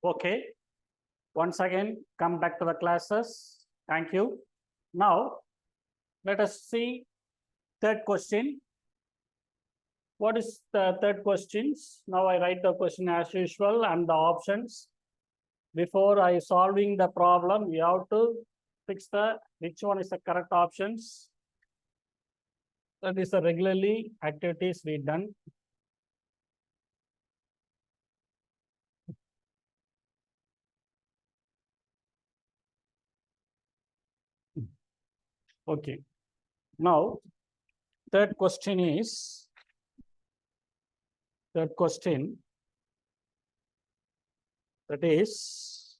Okay. Once again, come back to the classes. Thank you. Now, let us see third question. What is the third questions? Now I write the question as usual and the options. Before I solving the problem, we have to fix the which one is the correct options. That is the regularly activities we done. Okay. Now, third question is, that is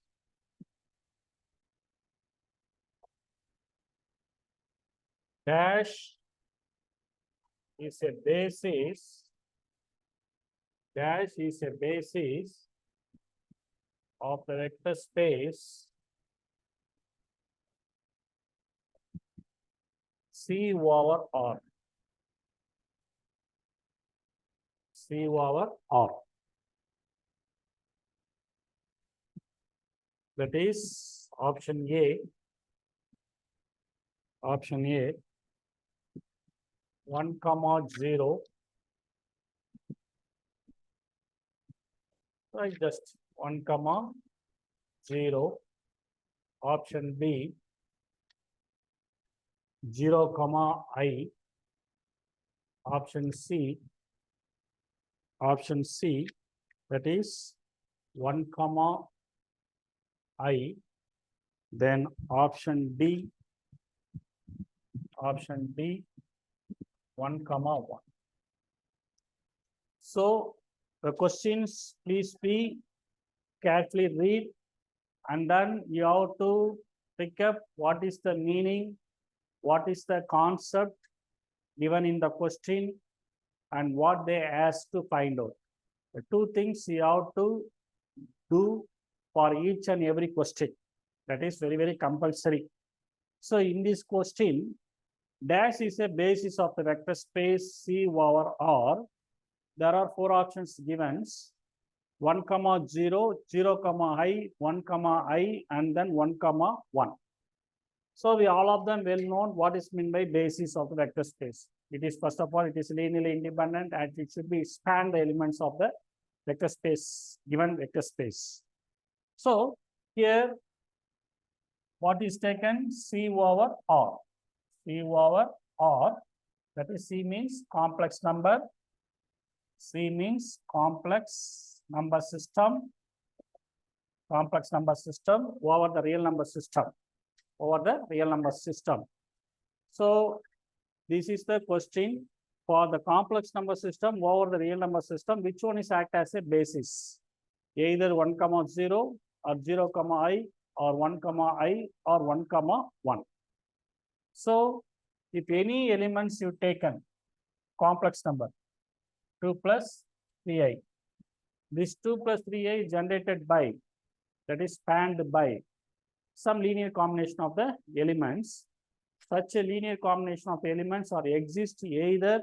dash is a basis of the vector space C over R. C over R. That is option A. Option A, 1, 0. Right, just 1, 0. Option B, 0, I. Option C, that is 1, I. Then option D, 1, 1. So the questions, please be carefully read, and then you have to pick up what is the meaning, what is the concept given in the question, and what they ask to find out. The two things you have to do for each and every question. That is very, very compulsory. So in this question, dash is a basis of the vector space C over R. There are 4 options given: 1, 0, 0, I, 1, I, and then 1, 1. So we all of them well known what is meant by basis of the vector space. It is, first of all, it is linearly independent and it should be span the elements of the vector space, given vector space. So here, what is taken? C over R. C over R. That is, C means complex number. C means complex number system. Complex number system over the real number system. Over the real number system. So this is the question for the complex number system over the real number system. Which one is act as a basis? Either 1, 0 or 0, I, or 1, I, or 1, 1. So if any elements you taken, complex number, 2 plus 3i. This 2 plus 3i is generated by, that is spanned by, some linear combination of the elements. Such a linear combination of elements or exist either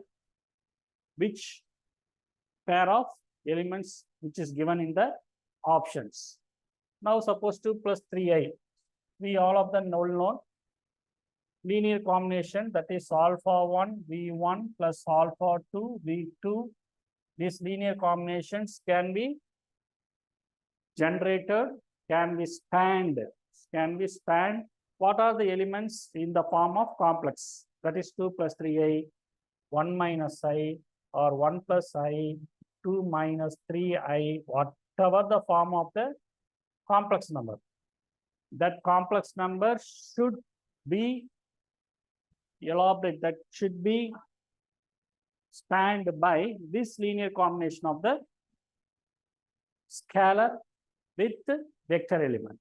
which pair of elements which is given in the options. Now suppose 2 plus 3i. We all of them know linear combination, that is alpha 1 V1 plus alpha 2 V2. These linear combinations can be generated, can be spanned. What are the elements in the form of complex? That is 2 plus 3i, 1 minus i, or 1 plus i, 2 minus 3i, whatever the form of the complex number. That complex number should be elaborate, that should be spanned by this linear combination of the scalar with vector element.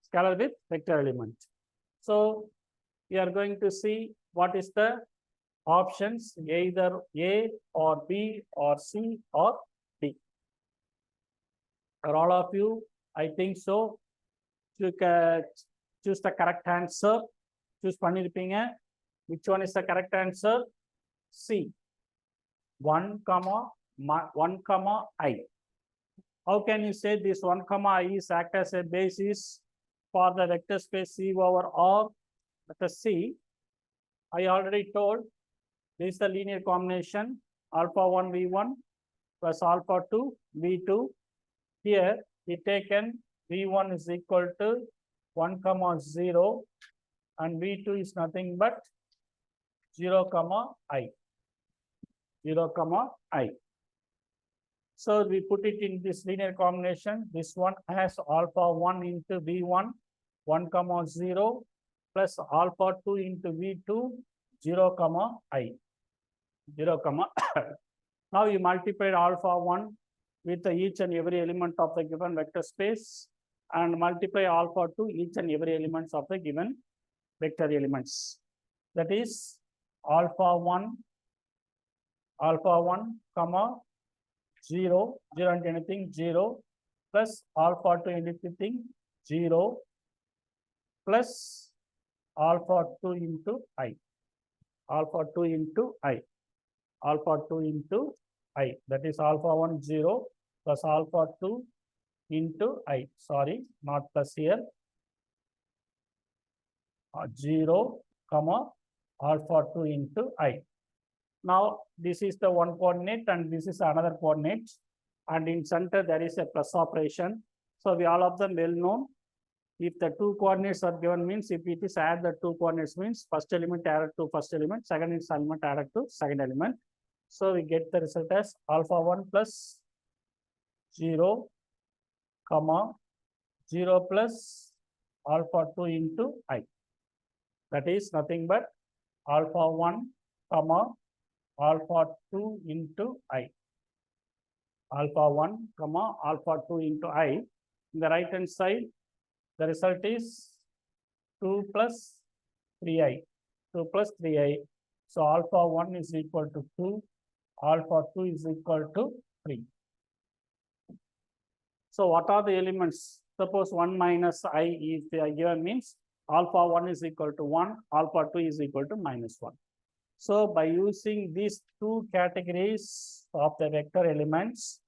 Scalar with vector element. So we are going to see what is the options, either A or B or C or D. For all of you, I think so, you can choose the correct answer. Choose pannirupinga. Which one is the correct answer? C. 1, I. How can you say this 1 comma I is act as a basis for the vector space C over R? Let us see. I already told this is the linear combination alpha 1 V1 plus alpha 2 V2. Here we taken V1 is equal to 1 comma 0 and V2 is nothing but 0 comma I. 0 comma I. So we put it in this linear combination. This one has alpha 1 into V1, 1 comma 0 plus alpha 2 into V2, 0 comma I. 0 comma. Now you multiply alpha 1 with each and every element of the given vector space and multiply alpha 2 each and every elements of the given vector elements. That is alpha 1 comma 0 into anything 0 plus alpha 2 into anything 0 plus alpha 2 into I. Alpha 2 into I. Alpha 2 into I. That is alpha 1 0 plus alpha 2 into I. Sorry, not plus here. 0 comma alpha 2 into I. Now this is the one coordinate and this is another coordinate, and in center there is a plus operation. So we all of them well known. If the two coordinates are given means if it is add the two coordinates means first element added to first element, second is element added to second element. So we get the result as alpha 1 plus 0 comma 0 plus alpha 2 into I. That is nothing but alpha 1 comma alpha 2 into I. Alpha 1 comma alpha 2 into I. In the right hand side, the result is 2 plus 3I. 2 plus 3I. So alpha 1 is equal to 2. Alpha 2 is equal to 3. So what are the elements? Suppose 1 minus I is given means alpha 1 is equal to 1. Alpha 2 is equal to minus 1. So by using these two categories of the vector elements,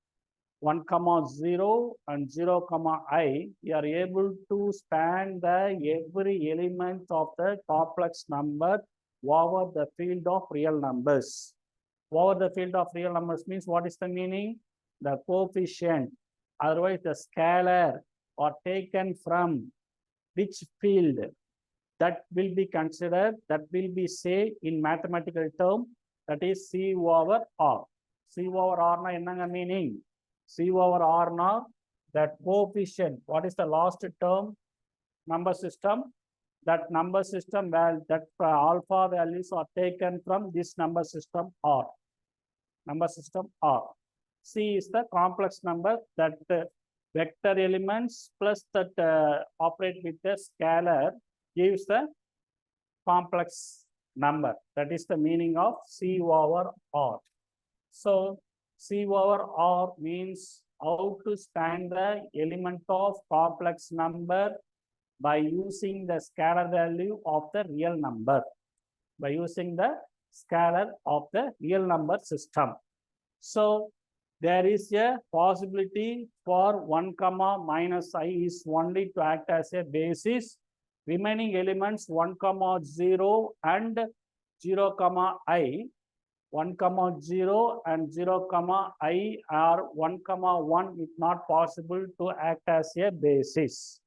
1 comma 0 and 0 comma I, we are able to span the every element of the complex number over the field of real numbers. Over the field of real numbers means what is the meaning? The coefficient, otherwise the scalar are taken from which field that will be considered, that will be say in mathematical term, that is C over R. C over R na enanga meaning? C over R na that coefficient, what is the last term number system? That number system, well, that alpha values are taken from this number system R. Number system R. C is the complex number that vector elements plus that operate with the scalar gives the complex number. That is the meaning of C over R. So C over R means how to span the element of complex number by using the scalar value of the real number. By using the scalar of the real number system. So there is a possibility for 1 comma minus I is only to act as a basis. Remaining elements 1 comma 0 and 0 comma I, 1 comma 0 and 0 comma I are 1 comma 1 is not possible to act as a basis.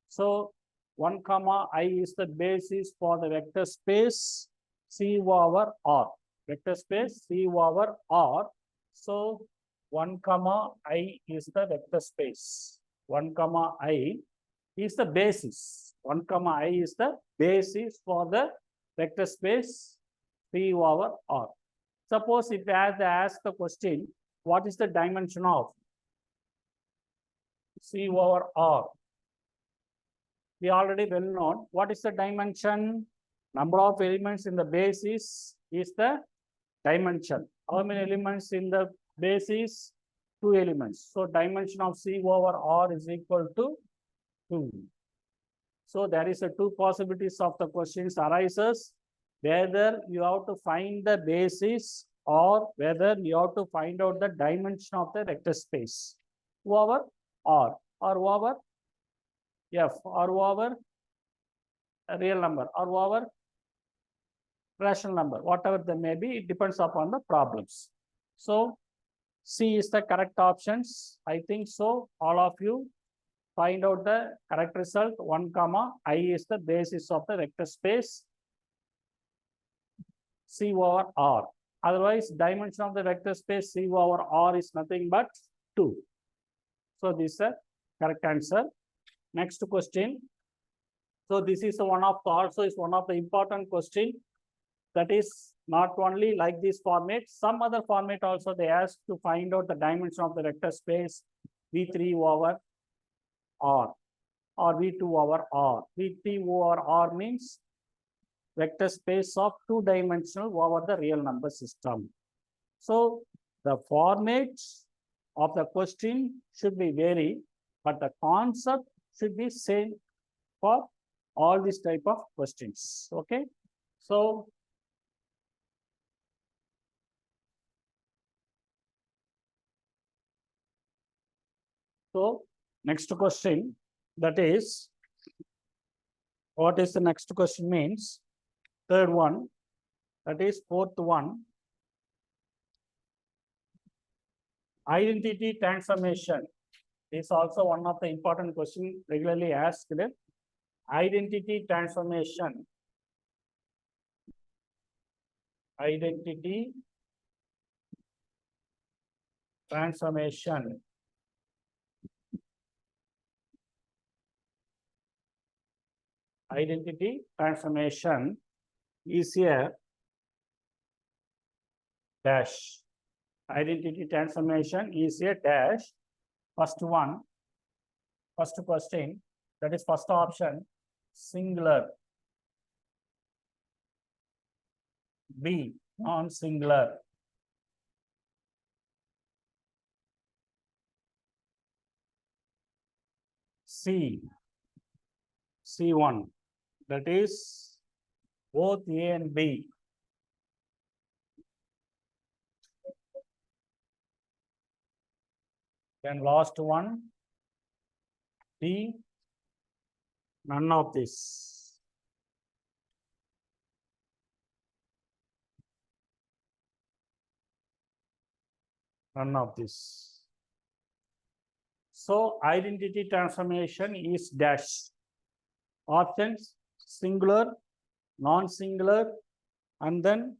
So 1 comma I is the basis for the vector space C over R. Vector space C over R. So 1 comma I is the vector space. 1 comma I is the basis. 1 comma I is the basis for the vector space C over R. Suppose if I ask the question, what is the dimension of C over R? We already well known. What is the dimension? Number of elements in the basis is the dimension. How many elements in the basis? 2 elements. So dimension of C over R is equal to 2. So there is a two possibilities of the questions arises, whether you have to find the basis or whether you have to find out the dimension of the vector space. over R or over F or over a real number or over rational number, whatever they may be, it depends upon the problems. So C is the correct options. I think so. All of you find out the correct result. 1 comma I is the basis of the vector space C over R. Otherwise, dimension of the vector space C over R is nothing but 2. So this is the correct answer. Next question. So this is one of the important question. That is not only like this format, some other format also they ask to find out the dimension of the vector space V3 over R or V2 over R. V3 over R means vector space of two-dimensional over the real number system. So the format of the question should be vary, but the concept should be same for all these type of questions. Okay. So next question, that is, what is the next question means? Third one, that is fourth one. Identity transformation is also one of the important questions regularly asked. Identity transformation. Identity transformation. Identity transformation is a dash. Identity transformation is a dash. First one, first question, that is first option, singular. B, non-singular. C, C1, that is both A and B. Then last one, D, none of this. None of this. So identity transformation is dash. Options singular, non-singular, and then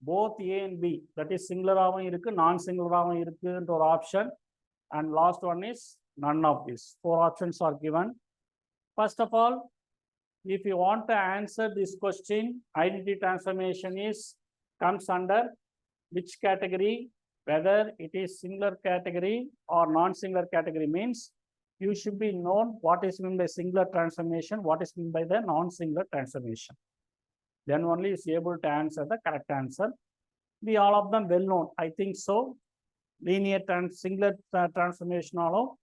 both A and B. That is singular non-singular option. And last one is none of these. 4 options are given. First of all, if you want to answer this question, identity transformation comes under which category? Whether it is singular category or non-singular category means you should be known what is meant by singular transformation, what is meant by the non-singular transformation. Then only is able to answer the correct answer. We all of them well known, I think so. Linear singular transformation or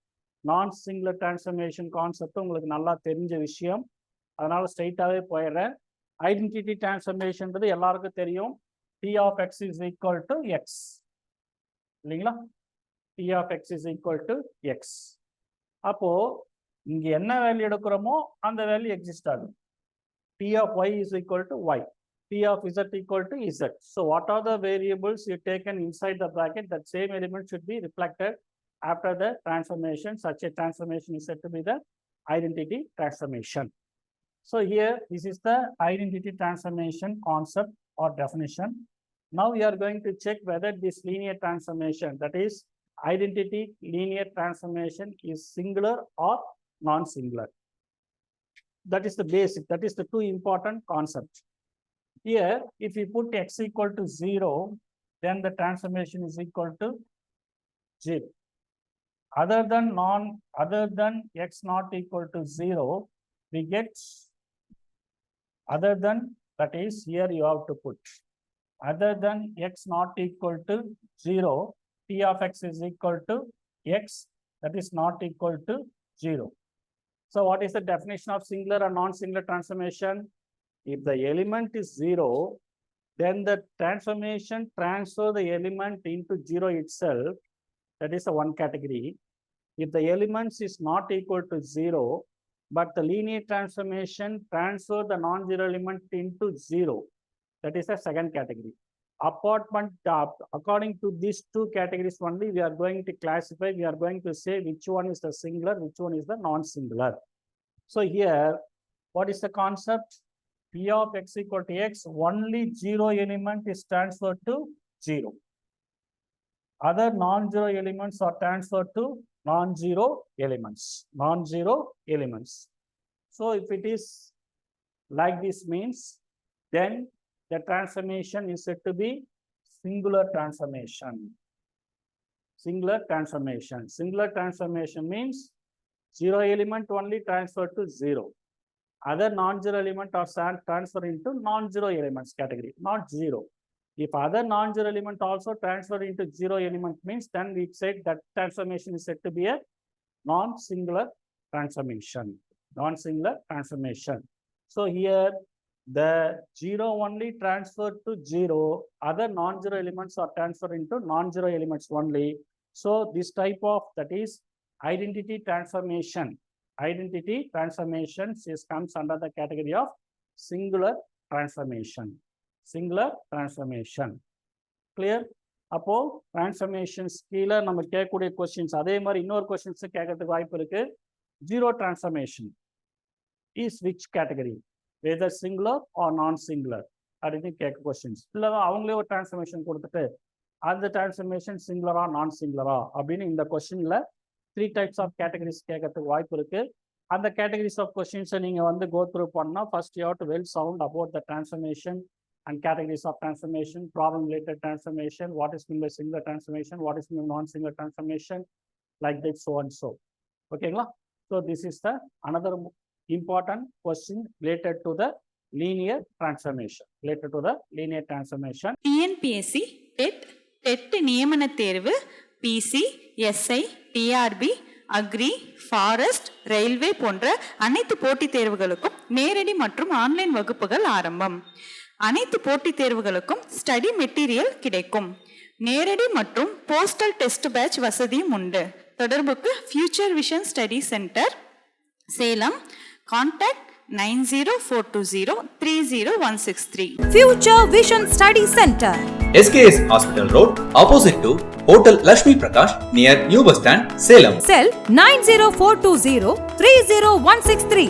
non-singular transformation concept உங்களுக்கு நல்லா தெரிஞ்ச விஷயம். அதனால ஸ்ட்ரைட்டாவே போயிடுறேன். Identity டிரான்ஸ்ஃபர்மேஷன்றது எல்லாருக்கும் தெரியும். T of x is equal to x. இல்லைங்களா? T of x is equal to x. அப்போ இங்க என்ன வேல்யூ எடுக்கிறோமோ அந்த வேல்யூ எக்ஸிஸ்ட் ஆகும். T of y is equal to y. T of z equal to z. So what are the variables you taken inside the bracket? That same element should be reflected after the transformation. Such a transformation is said to be the identity transformation. So here, this is the identity transformation concept or definition. Now we are going to check whether this linear transformation, that is identity linear transformation, is singular or non-singular. That is the basic, that is the two important concepts. Here, if we put x equal to 0, then the transformation is equal to 0. Other than x not equal to 0, we get other than, that is here you have to put other than x not equal to 0, T of x is equal to x that is not equal to 0. So what is the definition of singular and non-singular transformation? If the element is 0, then the transformation transfer the element into 0 itself. That is the one category. If the elements is not equal to 0, but the linear transformation transfer the non-zero element into 0, that is the second category. According to these two categories only, we are going to classify, we are going to say which one is the singular, which one is the non-singular. So here, what is the concept? P of x equal to x, only 0 element is transferred to 0. Other non-zero elements are transferred to non-zero elements. So if it is like this means, then the transformation is said to be singular transformation. Singular transformation means 0 element only transferred to 0. Other non-zero element are transferred into non-zero elements category, not 0. If other non-zero element also transfer into 0 element means, then we said that transformation is said to be a non-singular transformation. So here the 0 only transferred to 0, other non-zero elements are transferred into non-zero elements only. So this type of, that is identity transformation. Identity transformations comes under the category of singular transformation. Clear? அப்போ transformations கீழ நம்ம கேட்கக்கூடிய questions அதே மாதிரி இன்னொரு questions கேட்கறதுக்கு வாய்ப்பு இருக்கு. Zero transformation is which category? Whether singular or non-singular அப்படின்னு கேட்க questions. இல்ல அவங்களே ஒரு transformation கொடுத்துட்டு அந்த transformation singular non-singular அப்படின்னு இந்த questionல 3 types of categories கேட்கறதுக்கு வாய்ப்பு இருக்கு. அந்த categories of questions நீங்க வந்து go through பண்ணா first you have to well sound about the transformation and categories of transformation, problem related transformation, what is meant by singular transformation, what is meant by non-singular transformation, like that, so and so. Okay, so this is the another important question related to the linear transformation. TNPSC, TET நியமன தேர்வு, PC, SI, TRB, agri, forest, railway போன்ற அனைத்து போட்டித் தேர்வுகளுக்கும் நேரடி மற்றும் online வகுப்புகள் ஆரம்பம். அனைத்து போட்டித் தேர்வுகளுக்கும் ஸ்டடி மெட்டீரியல் கிடைக்கும். நேரடி மற்றும் போஸ்டல் டெஸ்ட் பேட்ச் வசதியும் உண்டு. தொடர்புக்கு future vision study centre, Salem. Contact 9042030163. Future Vision Study Center, SKS Hospital Road, opposite to Hotel Lakshmi Prakash, near New Bus Stand, Salem. Cell 90420 30163.